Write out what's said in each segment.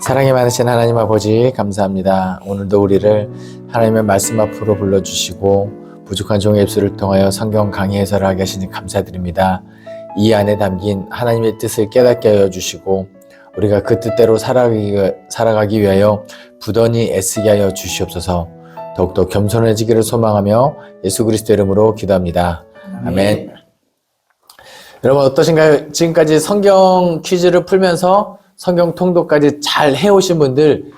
사랑이 많으신 하나님 아버지 감사합니다. 오늘도 우리를 하나님의 말씀 앞으로 불러주시고 부족한 종의 입술을 통하여 성경 강의 해설을 하게 하시니 감사드립니다. 이 안에 담긴 하나님의 뜻을 깨닫게 하여 주시고 우리가 그 뜻대로 살아가기 위하여 부단히 애쓰게 하여 주시옵소서. 더욱더 겸손해지기를 소망하며 예수 그리스도 이름으로 기도합니다. 아멘. 여러분 어떠신가요? 지금까지 성경 퀴즈를 풀면서 성경 통독까지 잘 해오신 분들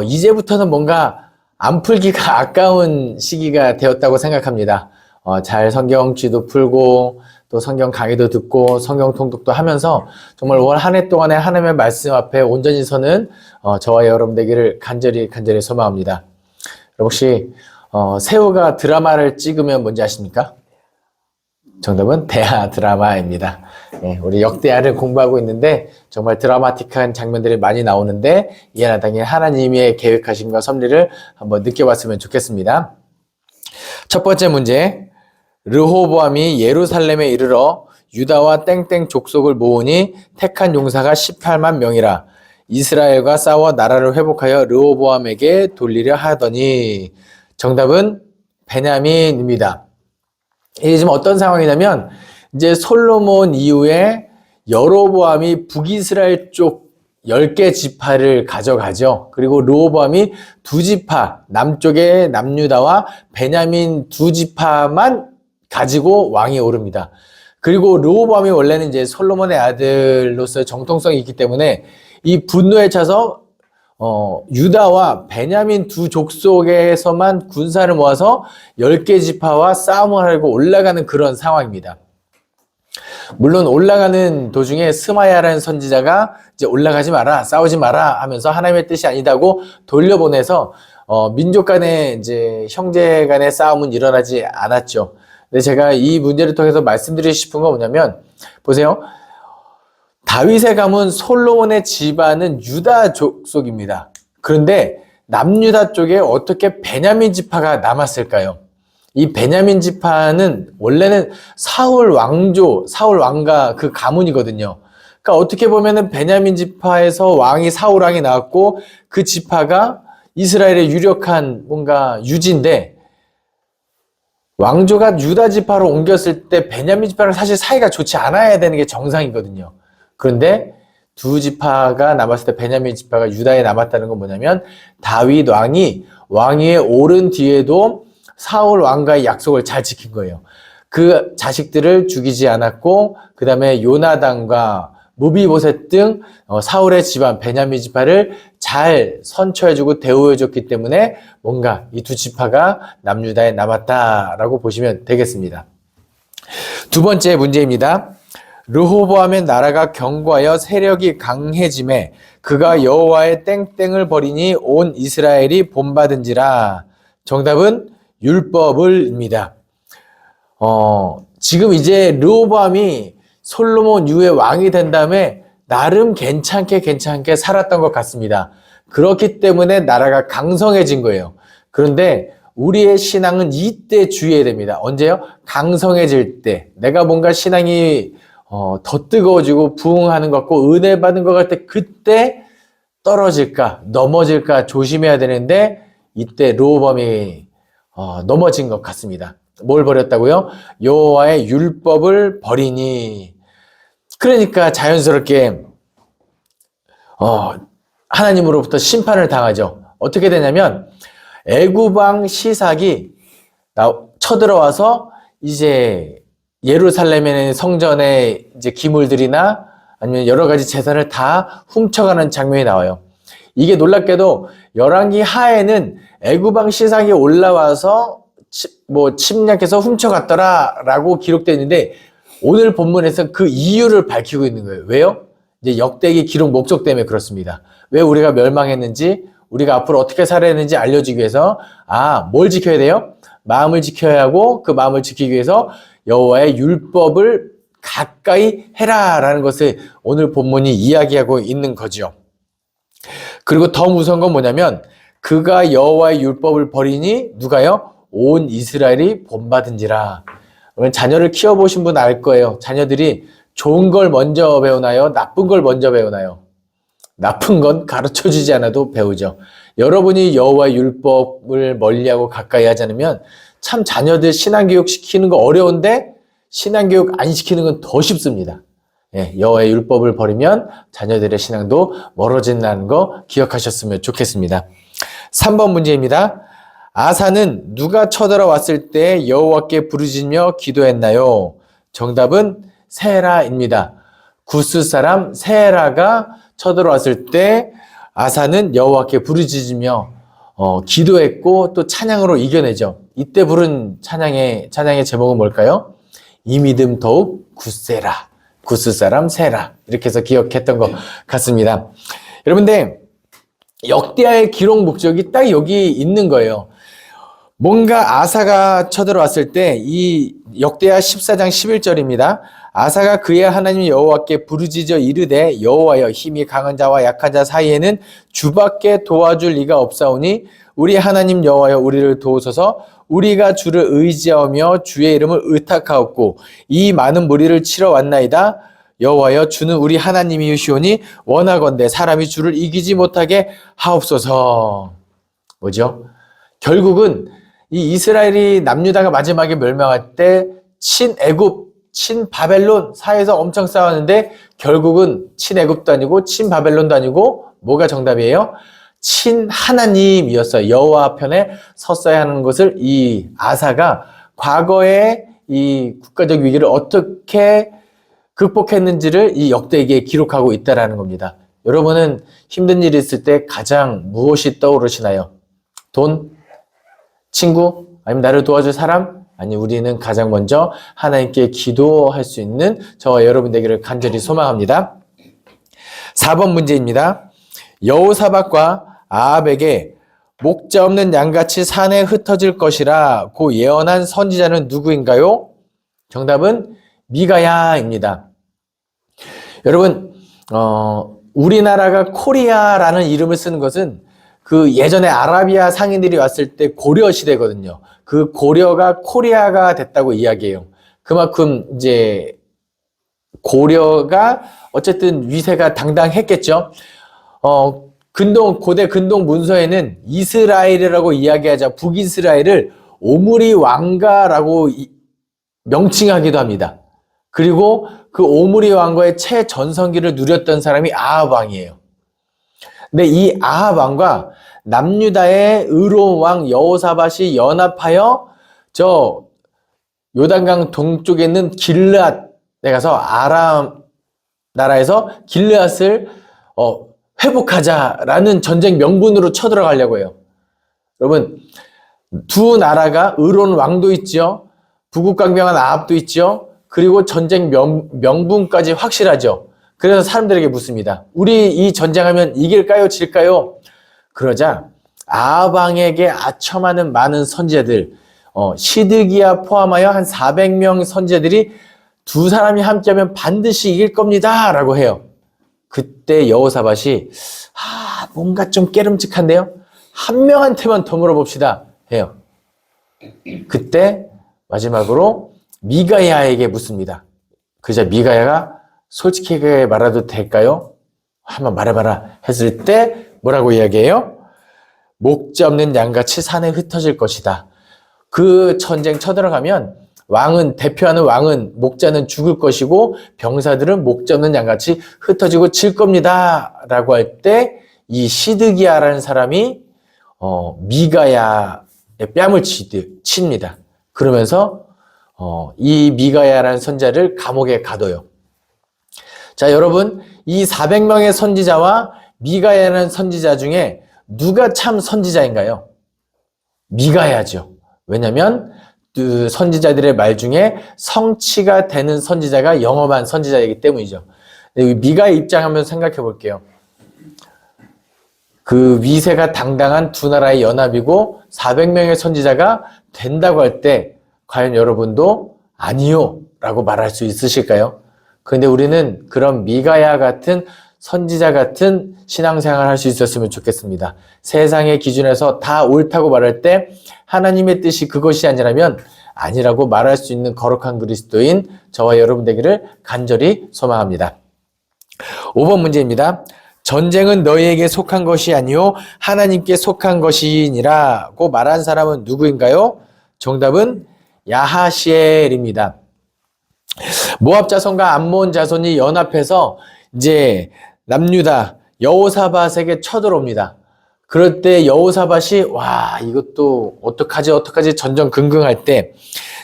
이제부터는 뭔가 안 풀기가 아까운 시기가 되었다고 생각합니다. 잘 성경지도 풀고 또 성경 강의도 듣고 성경 통독도 하면서 정말 올 한 해 동안에 하나님의 말씀 앞에 온전히 서는 저와 여러분 되기를 간절히 소망합니다. 혹시 새우가 드라마를 찍으면 뭔지 아십니까? 정답은 대하 드라마입니다. 네, 우리 역대하를 공부하고 있는데 정말 드라마틱한 장면들이 많이 나오는데 이 하나 당연 하나님의 계획하심과 섭리를 한번 느껴봤으면 좋겠습니다. 첫 번째 문제, 르호보암이 예루살렘에 이르러 유다와 땡땡 족속을 모으니 택한 용사가 18만 명이라. 이스라엘과 싸워 나라를 회복하여 르호보암에게 돌리려 하더니. 정답은 베냐민입니다. 이게 지금 어떤 상황이냐면 이제 솔로몬 이후에 여로보암이 북이스라엘 쪽 10개 지파를 가져가죠. 그리고 르호보암이 두 지파, 남쪽의 남유다와 베냐민 두 지파만 가지고 왕이 오릅니다. 그리고 르호보암이 원래는 이제 솔로몬의 아들로서 정통성이 있기 때문에 이 분노에 차서 유다와 베냐민 두 족속에서만 군사를 모아서 10개 지파와 싸움을 하려고 올라가는 그런 상황입니다. 물론 올라가는 도중에 스마야라는 선지자가 이제 올라가지 마라, 싸우지 마라 하면서 하나님의 뜻이 아니다고 돌려보내서 민족 간의 이제 형제 간의 싸움은 일어나지 않았죠. 근데 제가 이 문제를 통해서 말씀드리고 싶은 건 뭐냐면 보세요. 다윗의 가문 솔로몬의 집안은 유다 족속입니다. 그런데 남유다 쪽에 어떻게 베냐민 지파가 남았을까요? 이 베냐민 지파는 원래는 사울 왕가 그 가문이거든요. 그러니까 어떻게 보면은 베냐민 지파에서 사울 왕이 나왔고 그 지파가 이스라엘의 유력한 뭔가 유지인데 왕조가 유다 지파로 옮겼을 때 베냐민 지파랑 사실 사이가 좋지 않아야 되는 게 정상이거든요. 그런데 두 지파가 남았을 때 베냐민 지파가 유다에 남았다는 건 뭐냐면 다윗 왕이 왕위에 오른 뒤에도 사울 왕과의 약속을 잘 지킨 거예요. 그 자식들을 죽이지 않았고 그 다음에 요나단과 무비보셋 등 사울의 집안 베냐민 지파를 잘 선처해주고 대우해줬기 때문에 뭔가 이 두 지파가 남유다에 남았다라고 보시면 되겠습니다. 두 번째 문제입니다. 르호보암의 나라가 견고하여 세력이 강해짐에 그가 여호와의 땡땡을 버리니 온 이스라엘이 본받은지라. 정답은 율법을입니다. 지금 이제 르호보암이 솔로몬 이후에 왕이 된 다음에 나름 괜찮게 살았던 것 같습니다. 그렇기 때문에 나라가 강성해진 거예요. 그런데 우리의 신앙은 이때 주의해야 됩니다. 언제요? 강성해질 때. 내가 뭔가 신앙이 더 뜨거워지고 부흥하는 것 같고 은혜 받은 것 같을 때 그때 떨어질까 넘어질까 조심해야 되는데 이때 르호보암이 넘어진 것 같습니다. 뭘 버렸다고요? 여호와의 율법을 버리니. 그러니까 자연스럽게 하나님으로부터 심판을 당하죠. 어떻게 되냐면 애굽 왕 시삭이 쳐들어와서 이제 예루살렘의 성전의 이제 기물들이나 아니면 여러 가지 재산을 다 훔쳐가는 장면이 나와요. 이게 놀랍게도 열왕기 하에는 애굽 왕 시삭이 올라와서 침략해서 훔쳐갔더라라고 기록되어 있는데 오늘 본문에서 그 이유를 밝히고 있는 거예요. 왜요? 이제 역대기 기록 목적 때문에 그렇습니다. 왜 우리가 멸망했는지, 우리가 앞으로 어떻게 살아야 하는지 알려주기 위해서 뭘 지켜야 돼요? 마음을 지켜야 하고 그 마음을 지키기 위해서 여호와의 율법을 가까이 해라라는 것을 오늘 본문이 이야기하고 있는 거죠. 그리고 더 무서운 건 뭐냐면 그가 여호와의 율법을 버리니 누가요? 온 이스라엘이 본받은지라. 자녀를 키워보신 분 알 거예요. 자녀들이 좋은 걸 먼저 배우나요? 나쁜 걸 먼저 배우나요? 나쁜 건 가르쳐주지 않아도 배우죠. 여러분이 여호와의 율법을 멀리하고 가까이 하지 않으면 참 자녀들 신앙교육 시키는 거 어려운데 신앙교육 안 시키는 건 더 쉽습니다. 예, 여호와의 율법을 버리면 자녀들의 신앙도 멀어진다는 거 기억하셨으면 좋겠습니다. 3번 문제입니다. 아사는 누가 쳐들어왔을 때 여호와께 부르짖으며 기도했나요? 정답은 세라입니다. 구스 사람 세라가 쳐들어왔을 때 아사는 여호와께 부르짖으며 기도했고 또 찬양으로 이겨내죠. 이때 부른 찬양의 제목은 뭘까요? 이 믿음 더욱 굳세라. 구스 사람 세라. 이렇게 해서 기억했던 것 같습니다. 여러분들 역대하의 기록 목적이 딱 여기 있는 거예요. 뭔가 아사가 쳐들어왔을 때 이 역대하 14장 11절입니다. 아사가 그의 하나님 여호와께 부르짖어 이르되 여호와여 힘이 강한 자와 약한 자 사이에는 주밖에 도와줄 리가 없사오니 우리 하나님 여호와여 우리를 도우소서. 우리가 주를 의지하며 주의 이름을 의탁하옵고 이 많은 무리를 치러 왔나이다. 여호와여 주는 우리 하나님이시오니 원하건대 사람이 주를 이기지 못하게 하옵소서. 뭐죠? 결국은 이 이스라엘이 남유다가 마지막에 멸망할 때 친애굽, 친바벨론 사이에서 엄청 싸웠는데 결국은 친애굽도 아니고 친바벨론도 아니고 뭐가 정답이에요? 친하나님이었어요. 여호와 편에 섰어야 하는 것을 이 아사가 과거에 이 국가적 위기를 어떻게 극복했는지를 이 역대기에 기록하고 있다는 겁니다. 여러분은 힘든 일이 있을 때 가장 무엇이 떠오르시나요? 돈? 친구? 아니면 나를 도와줄 사람? 아니, 우리는 가장 먼저 하나님께 기도할 수 있는 저와 여러분 되기를 간절히 소망합니다. 4번 문제입니다. 여호사밧과 아합에게 목자 없는 양같이 산에 흩어질 것이라 고 예언한 선지자는 누구인가요? 정답은 미가야입니다. 여러분, 우리나라가 코리아라는 이름을 쓰는 것은 그 예전에 아라비아 상인들이 왔을 때 고려 시대거든요. 그 고려가 코리아가 됐다고 이야기해요. 그만큼 이제 고려가 어쨌든 위세가 당당했겠죠. 고대 근동 문서에는 이스라엘이라고 이야기하자 북이스라엘을 오므리 왕가라고 명칭하기도 합니다. 그리고 그 오므리 왕과의 최전성기를 누렸던 사람이 아합 왕이에요. 근데 이 아합 왕과 남유다의 의로운 왕 여호사밧이 연합하여 저 요단강 동쪽에 있는 길르앗에 가서 아람 나라에서 길르앗을 회복하자라는 전쟁 명분으로 쳐들어가려고 해요. 여러분, 두 나라가 의로운 왕도 있죠. 부국강병한 아합도 있죠. 그리고 전쟁 명분까지 확실하죠. 그래서 사람들에게 묻습니다. 우리 이 전쟁하면 이길까요? 질까요? 그러자 아합 왕에게 아첨하는 많은 선지자들, 시드기야 포함하여 한 400명 선지자들이 두 사람이 함께하면 반드시 이길 겁니다 라고 해요. 그때 여호사밧이 뭔가 좀 깨름직한데요? 한 명한테만 더 물어봅시다 해요. 그때 마지막으로 미가야에게 묻습니다. 그자 미가야가 솔직하게 말해도 될까요? 한번 말해봐라 했을 때 뭐라고 이야기해요? 목자 없는 양같이 산에 흩어질 것이다. 그 전쟁 쳐들어가면 대표하는 왕은 목자는 죽을 것이고 병사들은 목자 없는 양같이 흩어지고 질 겁니다 라고 할 때 이 시드기야라는 사람이 미가야의 뺨을 칩니다. 그러면서 이 미가야라는 선지자를 감옥에 가둬요. 자, 여러분, 이 400명의 선지자와 미가야라는 선지자 중에 누가 참 선지자인가요? 미가야죠. 왜냐하면 그 선지자들의 말 중에 성취가 되는 선지자가 영험한 선지자이기 때문이죠. 미가의 입장 한번 생각해 볼게요. 그 위세가 당당한 두 나라의 연합이고 400명의 선지자가 된다고 할 때 과연 여러분도 아니요 라고 말할 수 있으실까요? 그런데 우리는 그런 미가야 같은 선지자 같은 신앙생활을 할 수 있었으면 좋겠습니다. 세상의 기준에서 다 옳다고 말할 때 하나님의 뜻이 그것이 아니라면 아니라고 말할 수 있는 거룩한 그리스도인 저와 여러분 되기를 간절히 소망합니다. 5번 문제입니다. 전쟁은 너희에게 속한 것이 아니요 하나님께 속한 것이니라고 말한 사람은 누구인가요? 정답은 야하시엘입니다. 모압 자손과 암몬 자손이 연합해서 이제 남유다 여호사밧에게 쳐들어옵니다. 그럴 때 여호사밧이 이것도 어떡하지 전전긍긍할 때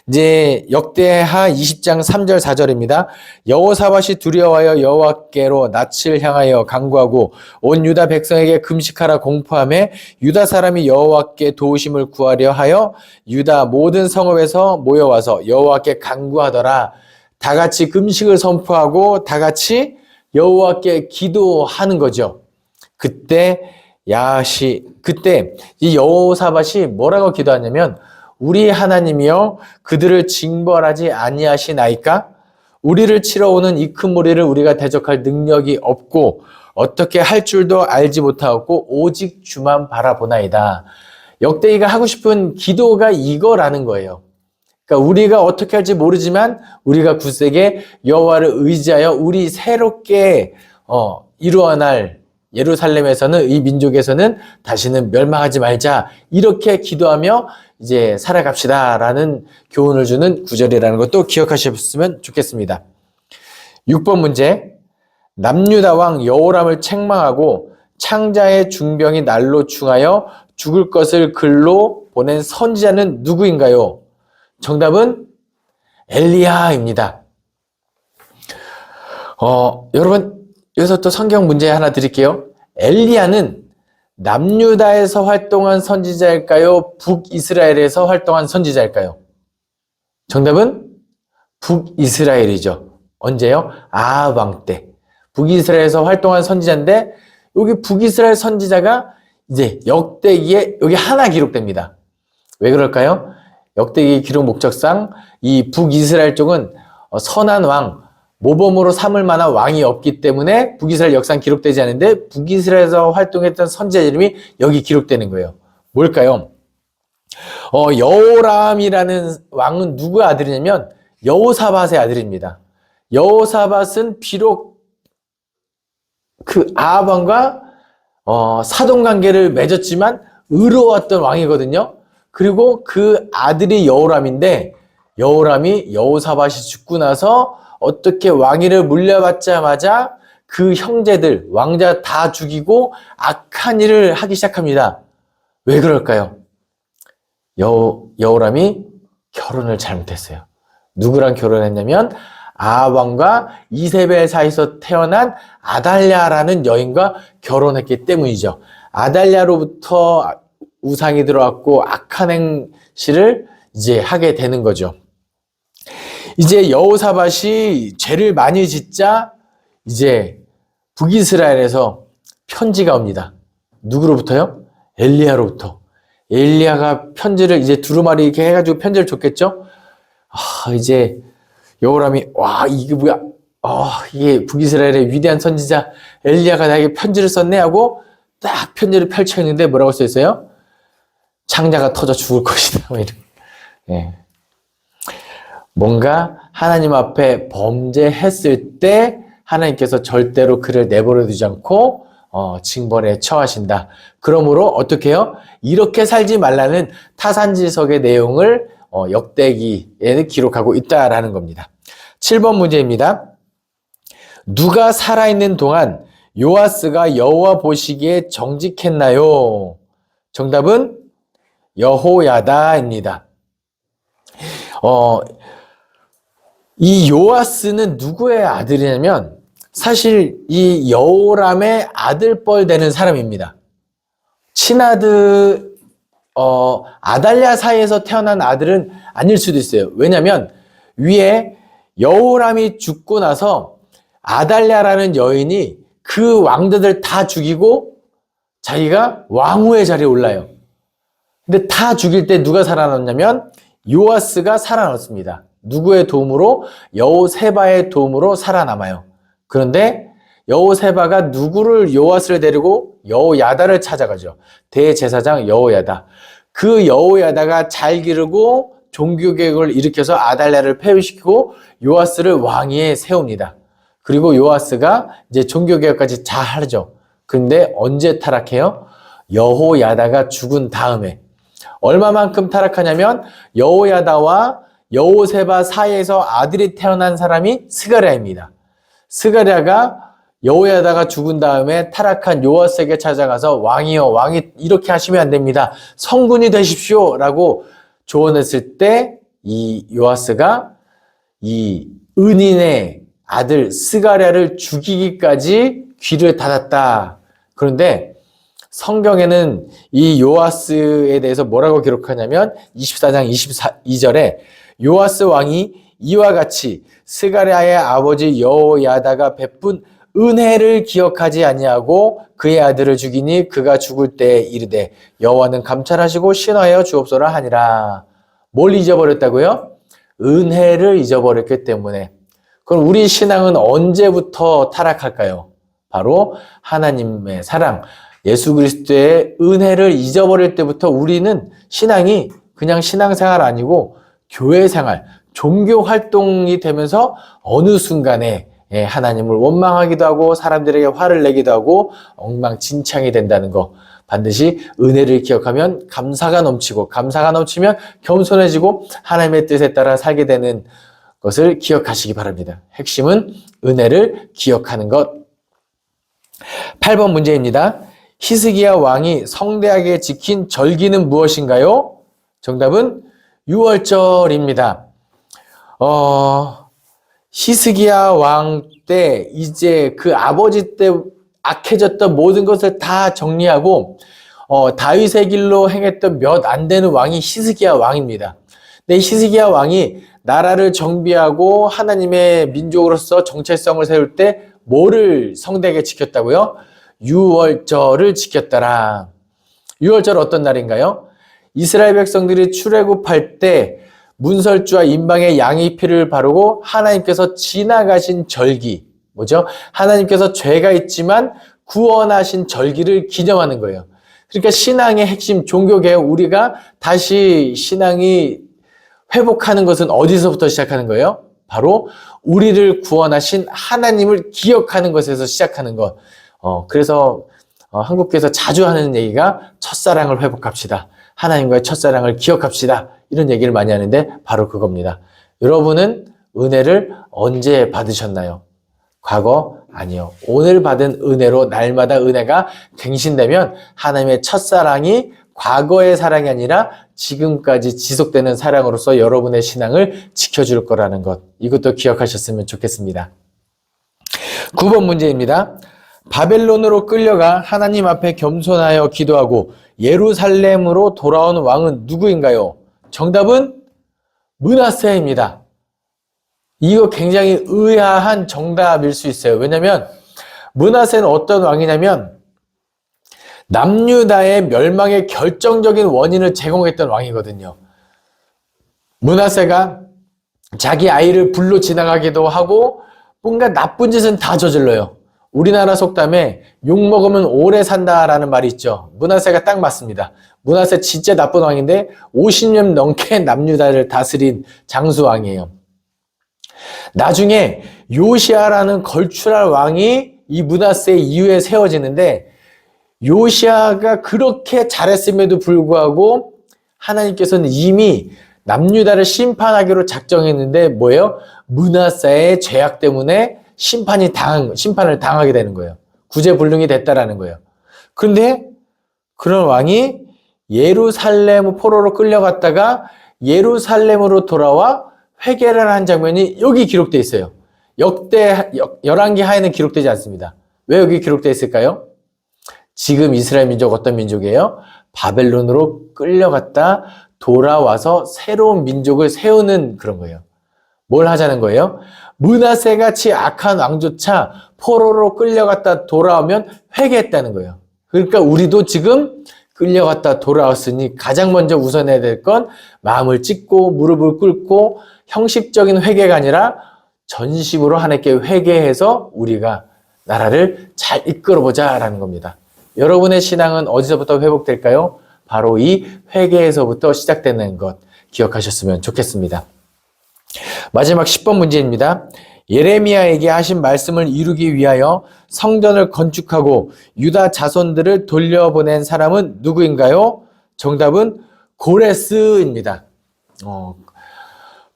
이제 역대하 20장 3절 4절입니다. 여호사밧이 두려워하여 여호와께로 낯을 향하여 간구하고 온 유다 백성에게 금식하라 공포하며 유다 사람이 여호와께 도우심을 구하려 하여 유다 모든 성읍에서 모여와서 여호와께 간구하더라. 다 같이 금식을 선포하고 다 같이 여호와께 기도하는 거죠. 그때 이 여호사밧이 뭐라고 기도하냐면 우리 하나님이여 그들을 징벌하지 아니하시나이까? 우리를 치러 오는 이 큰 무리를 우리가 대적할 능력이 없고 어떻게 할 줄도 알지 못하고 오직 주만 바라보나이다. 역대기가 하고 싶은 기도가 이거라는 거예요. 그러니까 우리가 어떻게 할지 모르지만 우리가 굳세게 여호와를 의지하여 우리 새롭게 이루어날 예루살렘에서는 이 민족에서는 다시는 멸망하지 말자 이렇게 기도하며 이제 살아갑시다라는 교훈을 주는 구절이라는 것도 기억하셨으면 좋겠습니다. 6번 문제. 남유다 왕 여호람을 책망하고 창자의 중병이 날로 충하여 죽을 것을 글로 보낸 선지자는 누구인가요? 정답은 엘리야입니다. 여러분 여기서 또 성경 문제 하나 드릴게요. 엘리야는 남유다에서 활동한 선지자일까요? 북이스라엘에서 활동한 선지자일까요? 정답은 북이스라엘이죠. 언제요? 아합 왕 때. 북이스라엘에서 활동한 선지자인데 여기 북이스라엘 선지자가 이제 역대기에 여기 하나 기록됩니다. 왜 그럴까요? 역대기 기록 목적상 이 북이스라엘 쪽은 선한 왕, 모범으로 삼을 만한 왕이 없기 때문에 북이스라엘 역사는 기록되지 않는데 북이스라엘에서 활동했던 선지자 이름이 여기 기록되는 거예요. 뭘까요? 여호람이라는 왕은 누구의 아들이냐면 여호사밧의 아들입니다. 여호사밧은 비록 그 아합 왕과 사돈관계를 맺었지만 의로웠던 왕이거든요. 그리고 그 아들이 여호람인데 여호람이 여호사밧이 죽고 나서 어떻게 왕위를 물려받자마자 그 형제들, 왕자 다 죽이고 악한 일을 하기 시작합니다. 왜 그럴까요? 여호람이 결혼을 잘못했어요. 누구랑 결혼했냐면 아합 왕과 이세벨 사이에서 태어난 아달랴라는 여인과 결혼했기 때문이죠. 아달랴로부터 우상이 들어왔고 악한 행실을 이제 하게 되는 거죠. 이제 여호사밧이 죄를 많이 짓자 이제 북이스라엘에서 편지가 옵니다. 누구로부터요? 엘리야로부터. 엘리야가 편지를 이제 두루마리 이렇게 해가지고 편지를 줬겠죠? 이제 여호람이 이게 뭐야? 이게 북이스라엘의 위대한 선지자 엘리야가 나에게 편지를 썼네 하고 딱 편지를 펼쳐있는데 뭐라고 써있어요? 창자가 터져 죽을 것이다. 예. 뭔가 하나님 앞에 범죄했을 때 하나님께서 절대로 그를 내버려 두지 않고 징벌에 처하신다. 그러므로 어떻게 해요? 이렇게 살지 말라는 타산지석의 내용을 역대기에 기록하고 있다라는 겁니다. 7번 문제입니다. 누가 살아있는 동안 요아스가 여호와 보시기에 정직했나요? 정답은 여호야다입니다. 이 요아스는 누구의 아들이냐면 사실 이 여호람의 아들뻘 되는 사람입니다. 친아들 아달랴 사이에서 태어난 아들은 아닐 수도 있어요. 왜냐하면 위에 여호람이 죽고 나서 아달랴라는 여인이 그 왕들을 다 죽이고 자기가 왕후의 자리에 올라요. 근데 다 죽일 때 누가 살아났냐면 요아스가 살아났습니다. 누구의 도움으로? 여호세바의 도움으로 살아남아요. 그런데 여호세바가 누구를 요아스를 데리고 여호야다를 찾아가죠. 대제사장 여호야다. 그 여호야다가 잘 기르고 종교개혁을 일으켜서 아달랴를 폐위시키고 요아스를 왕위에 세웁니다. 그리고 요아스가 이제 종교개혁까지 잘 하죠. 근데 언제 타락해요? 여호야다가 죽은 다음에. 얼마만큼 타락하냐면 여호야다와 여호세바 사이에서 아들이 태어난 사람이 스가랴입니다. 스가랴가 여호야다가 죽은 다음에 타락한 요아스에게 찾아가서 왕이여, 왕이 이렇게 하시면 안 됩니다. 성군이 되십시오 라고 조언했을 때 이 요아스가 이 은인의 아들 스가랴를 죽이기까지 귀를 닫았다. 그런데 성경에는 이 요아스에 대해서 뭐라고 기록하냐면 24장 22절에 요아스 왕이 이와 같이 스가랴의 아버지 여호야다가 베푼 은혜를 기억하지 아니하고 그의 아들을 죽이니 그가 죽을 때에 이르되 여호와는 감찰하시고 신하여 주옵소라 하니라. 뭘 잊어버렸다고요? 은혜를 잊어버렸기 때문에. 그럼 우리 신앙은 언제부터 타락할까요? 바로 하나님의 사랑, 예수 그리스도의 은혜를 잊어버릴 때부터 우리는 신앙이 그냥 신앙생활 아니고 교회생활, 종교 활동이 되면서 어느 순간에 하나님을 원망하기도 하고 사람들에게 화를 내기도 하고 엉망진창이 된다는 거. 반드시 은혜를 기억하면 감사가 넘치고 감사가 넘치면 겸손해지고 하나님의 뜻에 따라 살게 되는 것을 기억하시기 바랍니다. 핵심은 은혜를 기억하는 것. 8번 문제입니다. 히스기야 왕이 성대하게 지킨 절기는 무엇인가요? 정답은 유월절입니다. 히스기야 왕 때 이제 그 아버지 때 악해졌던 모든 것을 다 정리하고 다윗의 길로 행했던 몇 안 되는 왕이 히스기야 왕입니다. 근데 히스기야 왕이 나라를 정비하고 하나님의 민족으로서 정체성을 세울 때 뭐를 성대하게 지켰다고요? 유월절을 지켰더라. 유월절 어떤 날인가요? 이스라엘 백성들이 출애굽할 때 문설주와 임방에 양의 피를 바르고 하나님께서 지나가신 절기, 뭐죠? 하나님께서 죄가 있지만 구원하신 절기를 기념하는 거예요. 그러니까 신앙의 핵심, 종교개혁, 우리가 다시 신앙이 회복하는 것은 어디서부터 시작하는 거예요? 바로 우리를 구원하신 하나님을 기억하는 것에서 시작하는 것. 그래서 한국교회에서 자주 하는 얘기가 첫사랑을 회복합시다. 하나님과의 첫사랑을 기억합시다. 이런 얘기를 많이 하는데 바로 그겁니다. 여러분은 은혜를 언제 받으셨나요? 과거? 아니요. 오늘 받은 은혜로 날마다 은혜가 갱신되면 하나님의 첫사랑이 과거의 사랑이 아니라 지금까지 지속되는 사랑으로서 여러분의 신앙을 지켜줄 거라는 것. 이것도 기억하셨으면 좋겠습니다. 9번 문제입니다. 바벨론으로 끌려가 하나님 앞에 겸손하여 기도하고 예루살렘으로 돌아온 왕은 누구인가요? 정답은 므낫세입니다. 이거 굉장히 의아한 정답일 수 있어요. 왜냐하면 므낫세는 어떤 왕이냐면 남유다의 멸망의 결정적인 원인을 제공했던 왕이거든요. 므낫세가 자기 아이를 불로 지나가기도 하고 뭔가 나쁜 짓은 다 저질러요. 우리나라 속담에 욕먹으면 오래 산다라는 말이 있죠. 므낫세가 딱 맞습니다. 므낫세 진짜 나쁜 왕인데 50년 넘게 남유다를 다스린 장수왕이에요. 나중에 요시아라는 걸출할 왕이 이 므낫세 이후에 세워지는데 요시아가 그렇게 잘했음에도 불구하고 하나님께서는 이미 남유다를 심판하기로 작정했는데 뭐예요? 므낫세의 죄악 때문에 심판을 당하게 되는 거예요. 구제불능이 됐다라는 거예요. 그런데 그런 왕이 예루살렘 포로로 끌려갔다가 예루살렘으로 돌아와 회개를 한 장면이 여기 기록되어 있어요. 열왕기 하에는 기록되지 않습니다. 왜 여기 기록되어 있을까요? 지금 이스라엘 민족 어떤 민족이에요? 바벨론으로 끌려갔다 돌아와서 새로운 민족을 세우는 그런 거예요. 뭘 하자는 거예요? 므낫세 같이 악한 왕조차 포로로 끌려갔다 돌아오면 회개했다는 거예요. 그러니까 우리도 지금 끌려갔다 돌아왔으니 가장 먼저 우선해야 될 건 마음을 찢고 무릎을 꿇고 형식적인 회개가 아니라 전심으로 하나님께 회개해서 우리가 나라를 잘 이끌어보자라는 겁니다. 여러분의 신앙은 어디서부터 회복될까요? 바로 이 회개에서부터 시작되는 것 기억하셨으면 좋겠습니다. 마지막 10번 문제입니다. 예레미야에게 하신 말씀을 이루기 위하여 성전을 건축하고 유다 자손들을 돌려보낸 사람은 누구인가요? 정답은 고레스입니다.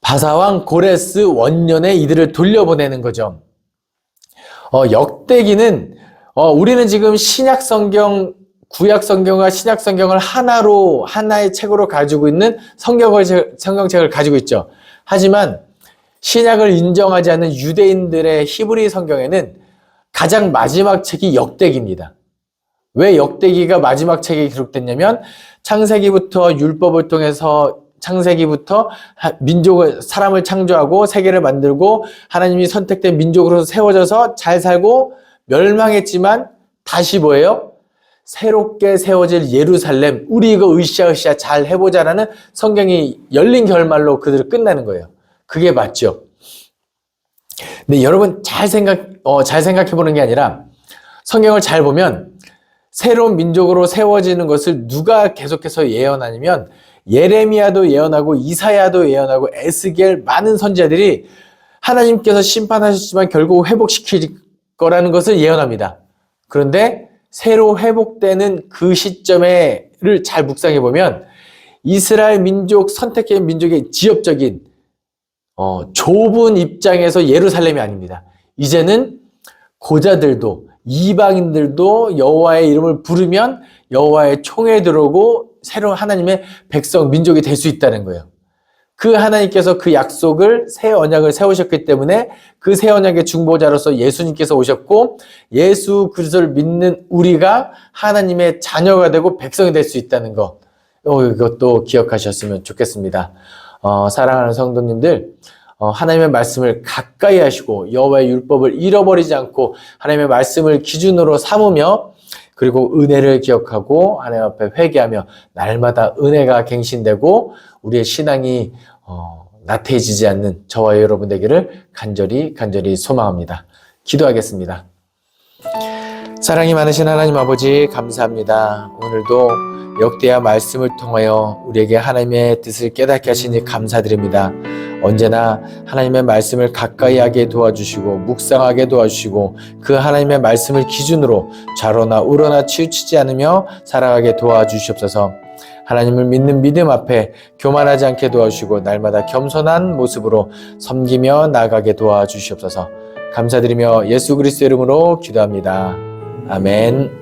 바사왕 고레스 원년에 이들을 돌려보내는 거죠. 역대기는 우리는 지금 신약 성경, 구약 성경과 신약 성경을 하나의 책으로 가지고 있는 성경책을 가지고 있죠. 하지만 신약을 인정하지 않는 유대인들의 히브리 성경에는 가장 마지막 책이 역대기입니다. 왜 역대기가 마지막 책에 기록됐냐면 창세기부터 율법을 통해서 사람을 창조하고 세계를 만들고 하나님이 선택된 민족으로 세워져서 잘 살고 멸망했지만 다시 뭐예요? 새롭게 세워질 예루살렘, 우리 이거 으쌰으쌰 잘 해보자라는 성경이 열린 결말로 그들을 끝나는 거예요. 그게 맞죠. 근데 여러분 잘 생각해 보는 게 아니라 성경을 잘 보면 새로운 민족으로 세워지는 것을 누가 계속해서 예언하냐면 예레미야도 예언하고 이사야도 예언하고 에스겔 많은 선지자들이 하나님께서 심판하셨지만 결국 회복시킬 거라는 것을 예언합니다. 그런데 새로 회복되는 그 시점을 잘 묵상해 보면 이스라엘 민족, 선택된 민족의 지역적인 좁은 입장에서 예루살렘이 아닙니다. 이제는 고자들도 이방인들도 여호와의 이름을 부르면 여호와의 총에 들어오고 새로운 하나님의 백성, 민족이 될 수 있다는 거예요. 그 하나님께서 그 약속을 새 언약을 세우셨기 때문에 그 새 언약의 중보자로서 예수님께서 오셨고 예수 그리스도를 믿는 우리가 하나님의 자녀가 되고 백성이 될 수 있다는 것, 이것도 기억하셨으면 좋겠습니다. 사랑하는 성도님들, 하나님의 말씀을 가까이 하시고 여호와의 율법을 잃어버리지 않고 하나님의 말씀을 기준으로 삼으며 그리고 은혜를 기억하고 하나님 앞에 회개하며 날마다 은혜가 갱신되고 우리의 신앙이 나태해지지 않는 저와 여러분 되기를 간절히 소망합니다. 기도하겠습니다. 사랑이 많으신 하나님 아버지 감사합니다. 오늘도 역대하 말씀을 통하여 우리에게 하나님의 뜻을 깨닫게 하시니 감사드립니다. 언제나 하나님의 말씀을 가까이 하게 도와주시고 묵상하게 도와주시고 그 하나님의 말씀을 기준으로 좌로나 우로나 치우치지 않으며 살아가게 도와주시옵소서. 하나님을 믿는 믿음 앞에 교만하지 않게 도와주시고 날마다 겸손한 모습으로 섬기며 나아가게 도와주시옵소서. 감사드리며 예수 그리스도 이름으로 기도합니다. 아멘.